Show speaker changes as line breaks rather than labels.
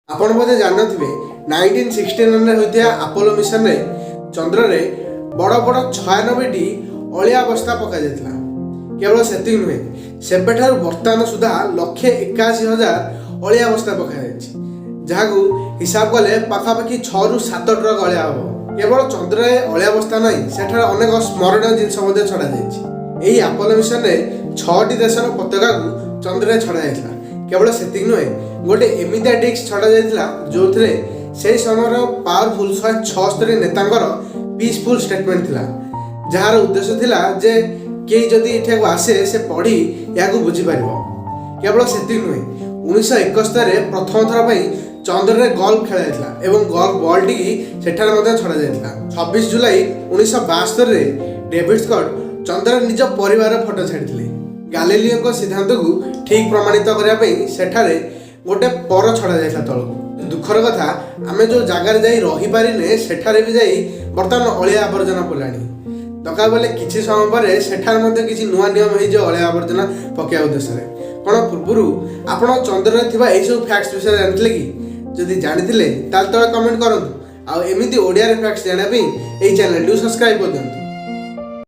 आपण बोधे जानथिबे 1969 होइथिया Apollo mission रे चंद्र रे बड़ बड़ 96टी अलिया बस्ता पका जायतिला। केवल सेति नुहे सेबेठार वर्तमान सुधा 181,000 अलिया बस्ता पका जायछि, जहाकू हिसाब कले पाखापाखि 6 ରୁ 7 ट्रक अलिया हबो। केवल चंद्र रे अलिया बस्ता नै, सेठार अनेक स्मरणीय जिनस मध्ये छडा जायछि। एही अपोलो मिशन रे 6टी देशर पताका को चंद्र रे छडा जायतिला। केवल सेति नुहे गोटे एमितिया डिस्क छडा जायतिला जो थरे सेही समयर पावरफुल 176 नेतांकर पीसफुल स्टेटमेंट थिला, जहार उद्देश्य थिला जे के जदि इठाको आसे से पढ़ी याकू बुझी पारिबो। केवल सेति नुहे 1971 रे प्रथम थर पई चंद्र रे गोल्फ खेला जायतिला एवं गोल्फ बॉल टी सेठार मध्ये छडा जायतिला। 26 जुलाई 1972 रे डेविड स्कॉट चंद्र निज परिवार फोटो छाडिथिले। गालिलियो को सिद्धांत को ठीक प्रमाणित करने पे सेठारे गोटे पर छड़ा जाता तलक। दुखर कथा आमे जो जगार जाई रही पारिने सेठारे भी जाई बर्तमान अलिया आवर्जना पड़ानी। दरकार बेले किछि समय पर सेठार मध्ये किछि नुआ नियम होई जे अलिया आवर्जना पकेया उद्देश्य रे कोन पूर्वरु आपण चंद्र रे थिबा एई सब फैक्ट्स विषय जानथिले कि? जदि जानिथिले ताल तळे कमेंट करंतु। आ एमिति ओडिया रे फैक्ट्स जाना पे एई चैनल डू सब्सक्राइब कर दियंतु।